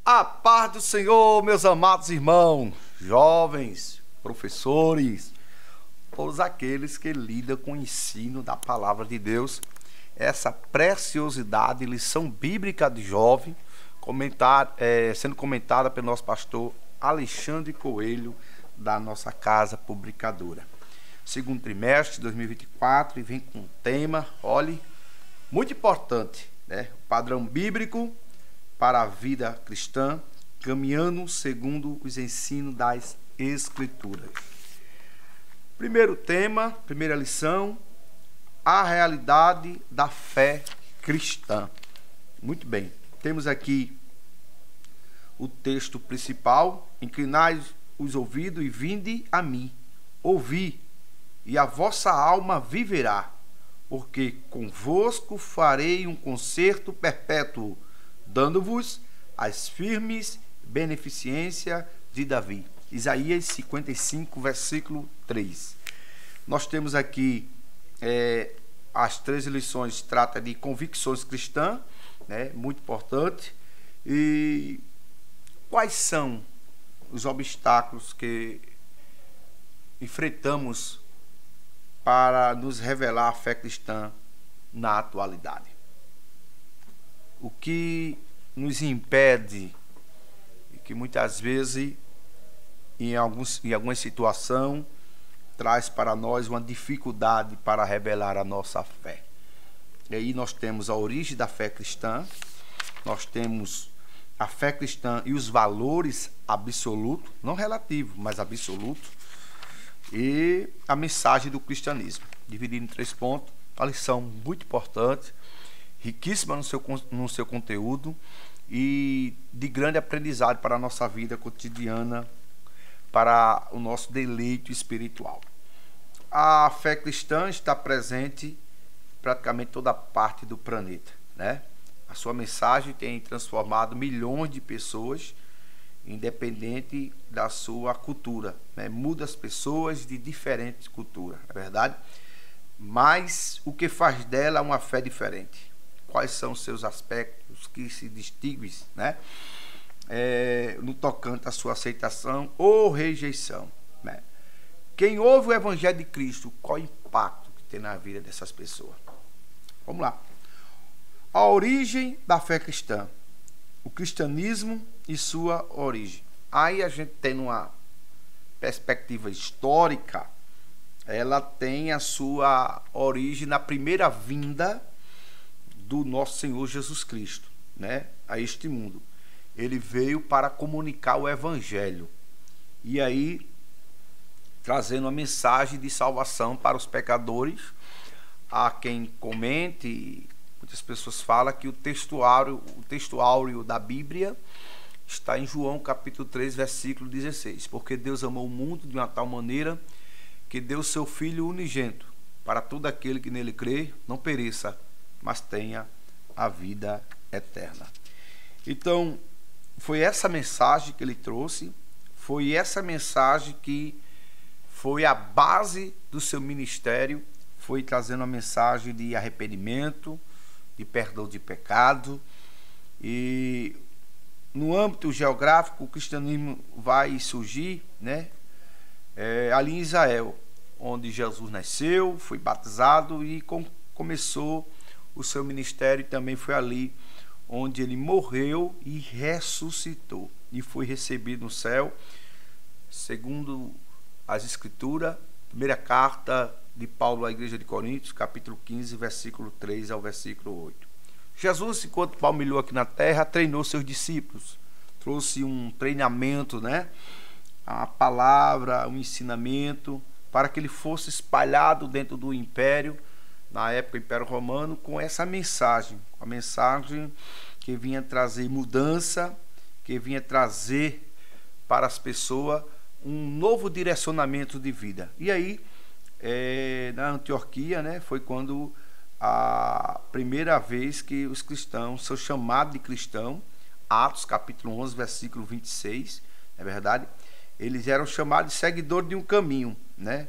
A paz do Senhor, meus amados irmãos, jovens, professores, todos aqueles que lidam com o ensino da palavra de Deus, essa preciosidade, lição bíblica de jovem, sendo comentada pelo nosso pastor Alexandre Coelho, da nossa casa publicadora. Segundo trimestre de 2024, e vem com um tema, olhe, muito importante, né? O padrão bíblico para a vida cristã, caminhando segundo os ensinos das Escrituras. Primeiro tema, primeira lição, a realidade da fé cristã. Muito bem, temos aqui o texto principal: inclinai os ouvidos e vinde a mim, ouvi, e a vossa alma viverá, porque convosco farei um concerto perpétuo, dando-vos as firmes beneficências de Davi. Isaías 55, versículo 3. Nós temos aqui as 13 lições, trata de convicções cristãs, né, muito importante. E quais são os obstáculos que enfrentamos para nos revelar a fé cristã na atualidade? O que nos impede, e que muitas vezes, em alguma situação, traz para nós uma dificuldade para revelar a nossa fé. E aí nós temos a origem da fé cristã, nós temos a fé cristã e os valores absolutos, não relativos, mas absolutos, e a mensagem do cristianismo, dividido em 3 pontos, uma lição muito importante, riquíssima no seu conteúdo e de grande aprendizado para a nossa vida cotidiana, para o nosso deleite espiritual. A fé cristã está presente em praticamente toda parte do planeta, né? A sua mensagem tem transformado milhões de pessoas, independente da sua cultura, né? Muda as pessoas de diferentes culturas, é verdade? Mas o que faz dela uma fé diferente? Quais são os seus aspectos que se distinguem, né? No tocante à sua aceitação ou rejeição, né? Quem ouve o Evangelho de Cristo, qual o impacto que tem na vida dessas pessoas? Vamos lá. A origem da fé cristã, o cristianismo e sua origem. Aí a gente tem uma perspectiva histórica, ela tem a sua origem na primeira vinda do nosso Senhor Jesus Cristo, né, a este mundo. Ele veio para comunicar o Evangelho, e aí trazendo uma mensagem de salvação para os pecadores. Há quem comente, muitas pessoas falam que o texto áureo da Bíblia está em João capítulo 3, versículo 16. Porque Deus amou o mundo de uma tal maneira que deu o seu Filho unigênito, para todo aquele que nele crê, não pereça, mas tenha a vida eterna. Então, foi essa mensagem que ele trouxe, foi essa mensagem que foi a base do seu ministério, foi trazendo a mensagem de arrependimento, de perdão de pecado. E no âmbito geográfico, o cristianismo vai surgir, né, ali em Israel, onde Jesus nasceu, foi batizado e começou o seu ministério. Também foi ali onde ele morreu e ressuscitou e foi recebido no céu, segundo as Escrituras. Primeira carta de Paulo à igreja de Coríntios, capítulo 15, versículo 3 ao versículo 8. Jesus, enquanto palmilhou aqui na terra, treinou seus discípulos, trouxe um treinamento, né, a palavra, um ensinamento, para que ele fosse espalhado dentro do império, na época Império Romano, com essa mensagem, a mensagem que vinha trazer mudança, que vinha trazer para as pessoas um novo direcionamento de vida. E aí, na Antioquia, né, foi quando a primeira vez que os cristãos são chamados de cristão, Atos capítulo 11, versículo 26, é verdade? Eles eram chamados de seguidores de um caminho, né?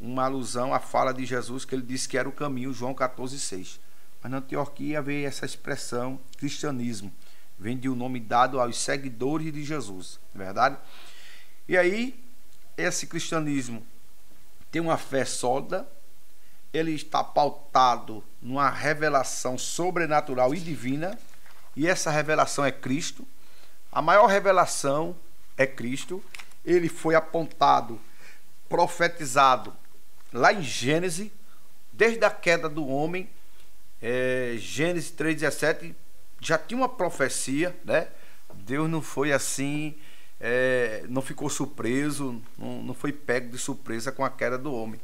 Uma alusão à fala de Jesus, que ele disse que era o caminho, João 14, 6. Mas na Antioquia veio essa expressão cristianismo, vem de um nome dado aos seguidores de Jesus, não é verdade? E aí, esse cristianismo tem uma fé sólida, ele está pautado numa revelação sobrenatural e divina, e essa revelação é Cristo. A maior revelação é Cristo. Ele foi apontado, profetizado lá em Gênesis, desde a queda do homem. Gênesis 3,17 já tinha uma profecia, né? Deus não foi assim, não ficou surpreso, não foi pego de surpresa com a queda do homem,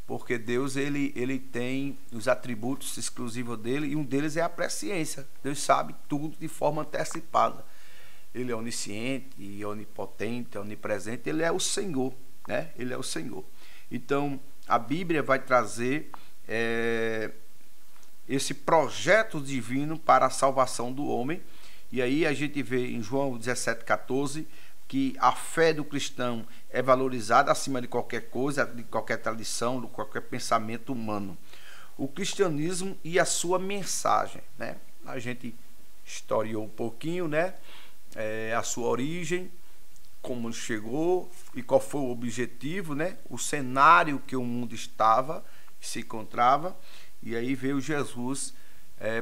porque Deus ele tem os atributos exclusivos dele, e um deles é a presciência. Deus sabe tudo de forma antecipada. Ele é onisciente, onipotente, onipresente. Ele é o Senhor, né? Ele é o Senhor. Então, a Bíblia vai trazer esse projeto divino para a salvação do homem. E aí a gente vê em João 17,14 que a fé do cristão é valorizada acima de qualquer coisa, de qualquer tradição, de qualquer pensamento humano. O cristianismo e a sua mensagem, né? A gente historiou um pouquinho, né? A sua origem, como chegou e qual foi o objetivo, né? O cenário que o mundo estava, se encontrava, e aí veio Jesus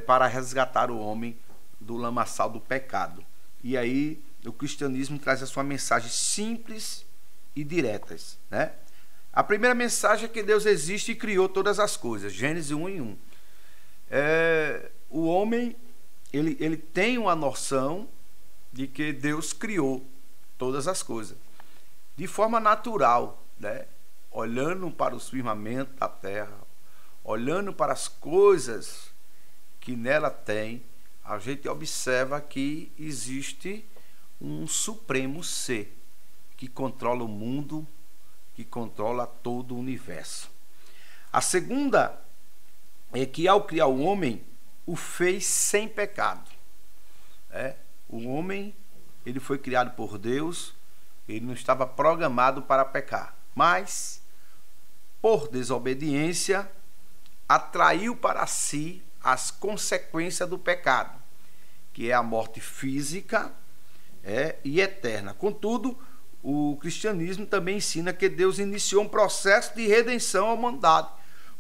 para resgatar o homem do lamaçal do pecado. E aí o cristianismo traz a sua mensagem simples e diretas, né? A primeira mensagem é que Deus existe e criou todas as coisas, Gênesis 1:1. O homem ele tem uma noção de que Deus criou todas as coisas de forma natural, né? Olhando para o firmamento da terra, olhando para as coisas que nela tem, a gente observa que existe um supremo ser que controla o mundo, que controla todo o universo. A segunda é que, ao criar o homem, o fez sem pecado. O homem, ele foi criado por Deus, ele não estava programado para pecar, mas, por desobediência, atraiu para si as consequências do pecado, que é a morte física e eterna. Contudo, o cristianismo também ensina que Deus iniciou um processo de redenção à humanidade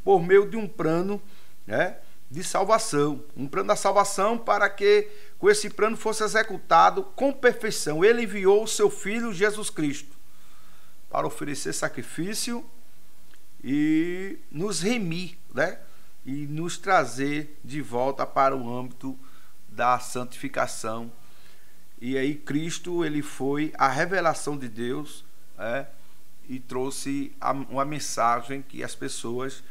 por meio de um plano, né, de salvação, um plano da salvação, para que com esse plano fosse executado com perfeição. Ele enviou o seu Filho Jesus Cristo para oferecer sacrifício e nos remir, né, e nos trazer de volta para o âmbito da santificação. E aí Cristo, ele foi a revelação de Deus, e trouxe uma mensagem que as pessoas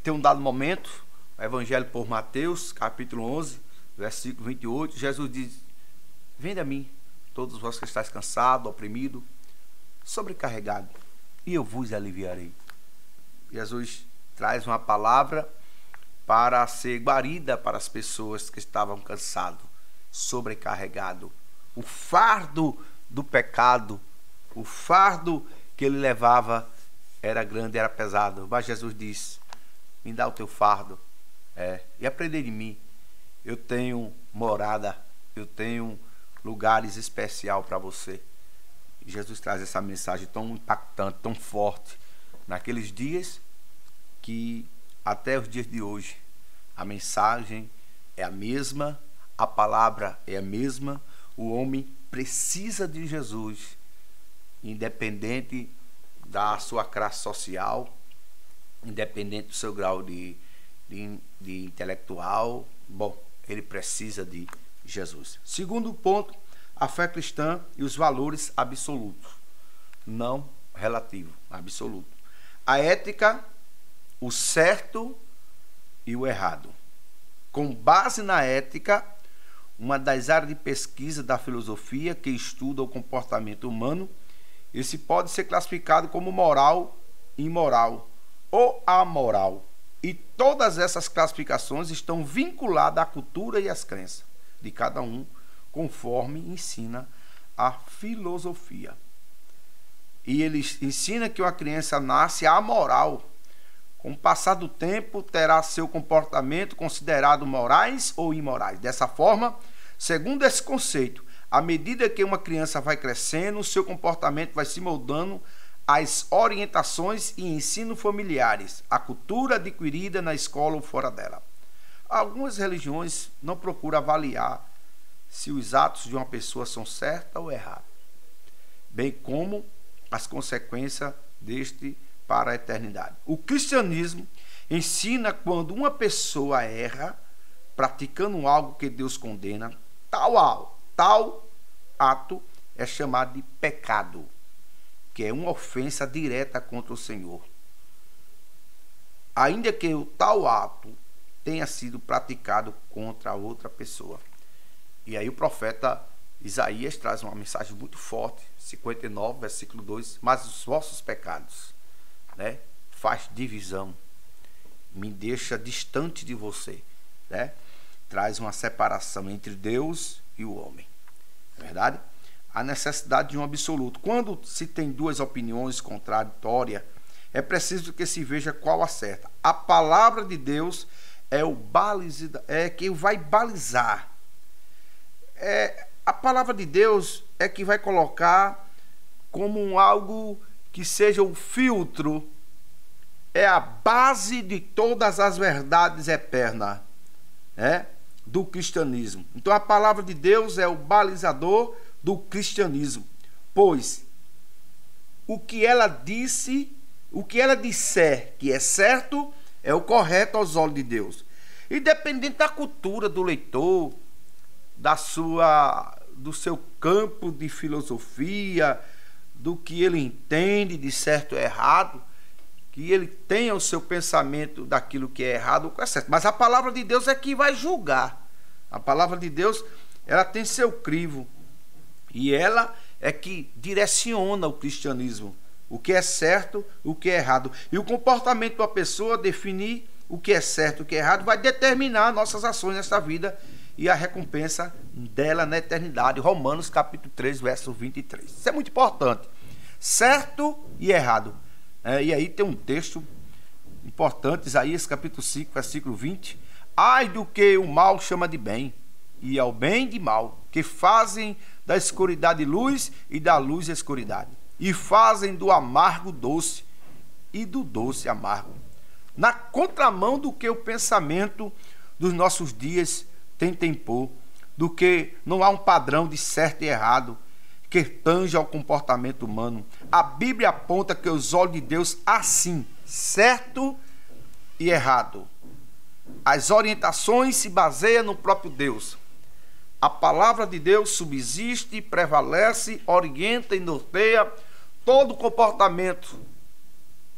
tem um dado momento, o Evangelho por Mateus, capítulo 11, versículo 28, Jesus diz: vinde a mim, todos vós que estáis cansados, oprimidos, sobrecarregados, e eu vos aliviarei. Jesus traz uma palavra para ser guarida para as pessoas que estavam cansadas, sobrecarregadas. O fardo do pecado, o fardo que ele levava era grande, era pesado. Mas Jesus diz: me dá o teu fardo, e aprender de mim. Eu tenho morada, eu tenho lugares especiais para você. E Jesus traz essa mensagem tão impactante, tão forte, naqueles dias, que até os dias de hoje a mensagem é a mesma, a palavra é a mesma. O homem precisa de Jesus, independente da sua classe social, independente do seu grau de intelectual. Bom, ele precisa de Jesus. Segundo ponto, a fé cristã e os valores absolutos, não relativo, absoluto. A ética, o certo e o errado. Com base na ética, uma das áreas de pesquisa da filosofia que estuda o comportamento humano, esse pode ser classificado como moral, imoral ou amoral. E todas essas classificações estão vinculadas à cultura e às crenças de cada um, conforme ensina a filosofia. E ele ensina que uma criança nasce amoral. Com o passar do tempo, terá seu comportamento considerado morais ou imorais. Dessa forma, Segundo esse conceito, à medida que uma criança vai crescendo, o seu comportamento vai se moldando às orientações e ensino familiares, à cultura adquirida na escola ou fora dela. Algumas religiões não procuram avaliar se os atos de uma pessoa são certos ou errados, bem como as consequências deste para a eternidade. O cristianismo ensina quando uma pessoa erra, praticando algo que Deus condena, tal ato é chamado de pecado, que é uma ofensa direta contra o Senhor. Ainda que o tal ato tenha sido praticado contra outra pessoa. E aí o profeta Isaías traz uma mensagem muito forte, 59, versículo 2, mas os vossos pecados, né, faz divisão, me deixa distante de você, né? Traz uma separação entre Deus e o homem. É verdade? A necessidade de um absoluto. Quando se tem duas opiniões contraditórias, é preciso que se veja qual acerta. A palavra de Deus é que vai balizar. A palavra de Deus é que vai colocar como algo que seja o filtro, é a base de todas as verdades eternas, né, do cristianismo. Então a palavra de Deus é o balizador do cristianismo, pois o que ela disser que é certo é o correto aos olhos de Deus, independente da cultura do leitor, do seu campo de filosofia, do que ele entende de certo ou errado, que ele tenha o seu pensamento daquilo que é errado ou que é certo. Mas a palavra de Deus é que vai julgar. A palavra de Deus, ela tem seu crivo. E ela é que direciona o cristianismo. O que é certo, o que é errado. E o comportamento da pessoa definir o que é certo, o que é errado, vai determinar nossas ações nesta vida e a recompensa dela na eternidade. Romanos capítulo 3, verso 23. Isso é muito importante. Certo e errado. E aí tem um texto importante, Isaías capítulo 5, versículo 20. Ai do que o mal chama de bem, e ao bem de mal, que fazem da escuridade luz e da luz escuridade, e fazem do amargo doce e do doce amargo. Na contramão do que o pensamento dos nossos dias tem temor, do que não há um padrão de certo e errado que tanja ao comportamento humano. A Bíblia aponta que os olhos de Deus assim, certo e errado. As orientações se baseiam no próprio Deus. A palavra de Deus subsiste, prevalece, orienta e norteia todo o comportamento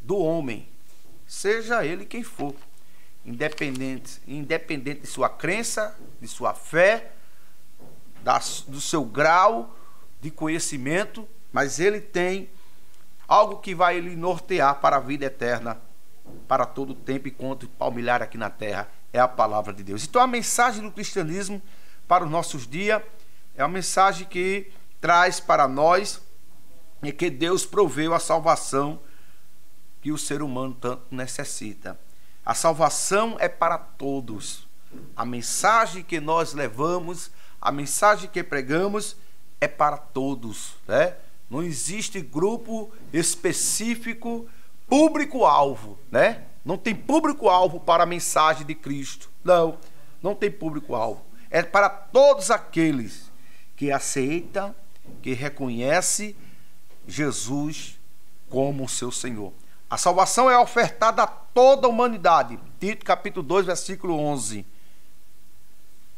do homem, seja ele quem for, independente de sua crença, de sua fé, do seu grau de conhecimento, mas ele tem algo que vai lhe nortear para a vida eterna, para todo o tempo enquanto palmilhar aqui na terra, é a palavra de Deus. Então a mensagem do cristianismo para os nossos dias é uma mensagem que traz para nós é que Deus proveu a salvação que o ser humano tanto necessita. A salvação é para todos. A mensagem que nós levamos, a mensagem que pregamos é para todos, né? Não existe grupo específico, público-alvo, né? Não tem público-alvo para a mensagem de Cristo. Não tem público-alvo. É para todos aqueles que aceitam, que reconhecem Jesus como seu Senhor. A salvação é ofertada a toda a humanidade. Tito capítulo 2, versículo 11.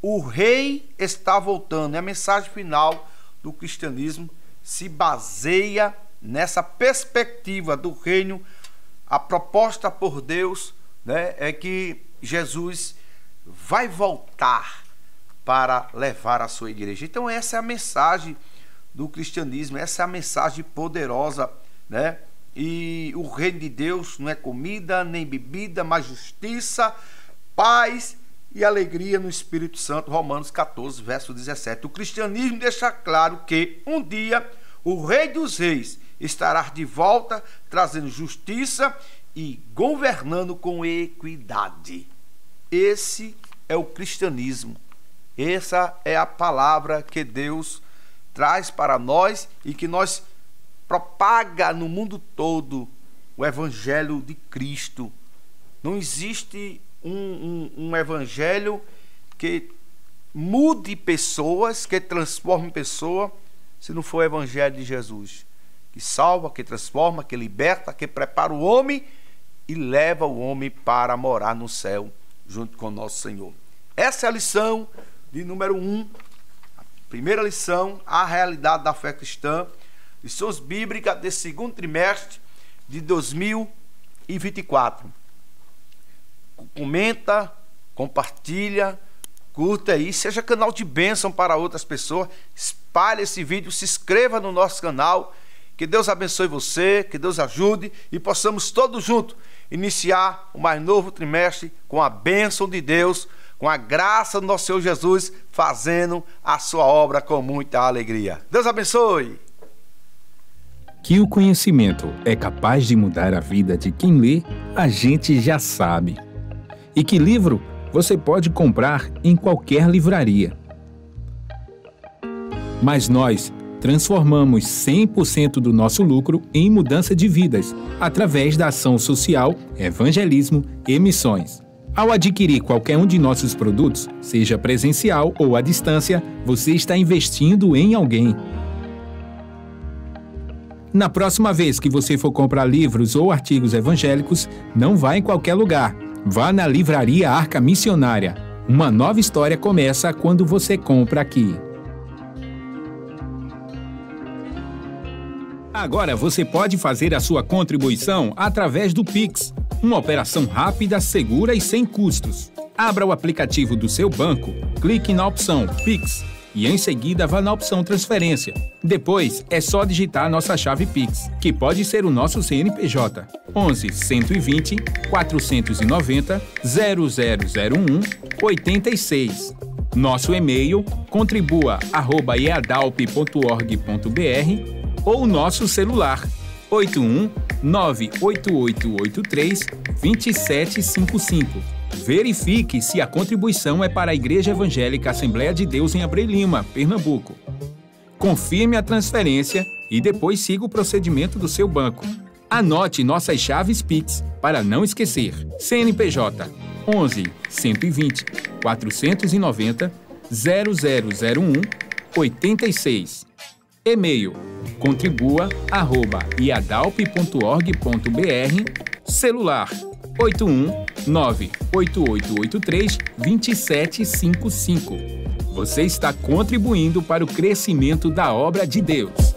O rei está voltando. É a mensagem final do cristianismo, se baseia nessa perspectiva do reino. A proposta por Deus, né, é que Jesus vai voltar para levar a sua igreja. Então essa é a mensagem do cristianismo, essa é a mensagem poderosa, né? E o reino de Deus não é comida nem bebida, mas justiça, paz e alegria no Espírito Santo. Romanos 14, verso 17. O cristianismo deixa claro que um dia o Rei dos Reis estará de volta, trazendo justiça e governando com equidade. Esse é o cristianismo. Essa é a palavra que Deus traz para nós e que nós propaga no mundo todo o evangelho de Cristo. Não existe um evangelho que mude pessoas, que transforme pessoa, se não for o evangelho de Jesus, que salva, que transforma, que liberta, que prepara o homem e leva o homem para morar no céu junto com o nosso Senhor. Essa é a lição de número 1, a primeira lição, a realidade da fé cristã, lições bíblicas do segundo trimestre de 2024. Comenta, compartilha, curta aí, seja canal de bênção para outras pessoas, espalhe esse vídeo, se inscreva no nosso canal, que Deus abençoe você, que Deus ajude e possamos todos juntos iniciar o mais novo trimestre com a bênção de Deus, com a graça do nosso Senhor Jesus, fazendo a sua obra com muita alegria. Deus abençoe! Que o conhecimento é capaz de mudar a vida de quem lê, a gente já sabe. E que livro você pode comprar em qualquer livraria. Mas nós transformamos 100% do nosso lucro em mudança de vidas, através da ação social, evangelismo e missões. Ao adquirir qualquer um de nossos produtos, seja presencial ou à distância, você está investindo em alguém. Na próxima vez que você for comprar livros ou artigos evangélicos, não vá em qualquer lugar. Vá na Livraria Arca Missionária. Uma nova história começa quando você compra aqui. Agora você pode fazer a sua contribuição através do Pix. Uma operação rápida, segura e sem custos. Abra o aplicativo do seu banco, clique na opção Pix e em seguida vá na opção Transferência. Depois é só digitar a nossa chave Pix, que pode ser o nosso CNPJ 11 120 490 0001 86. Nosso e-mail contribua@eadalp.org.br ou nosso celular 81 98883 2755. Verifique se a contribuição é para a Igreja Evangélica Assembleia de Deus em Abreu Lima, Pernambuco. Confirme a transferência e depois siga o procedimento do seu banco. Anote nossas chaves Pix para não esquecer. CNPJ 11 120 490 0001 86. E-mail contribua@iadalp.org.br. Celular 81 98883 2755. Você está contribuindo para o crescimento da obra de Deus.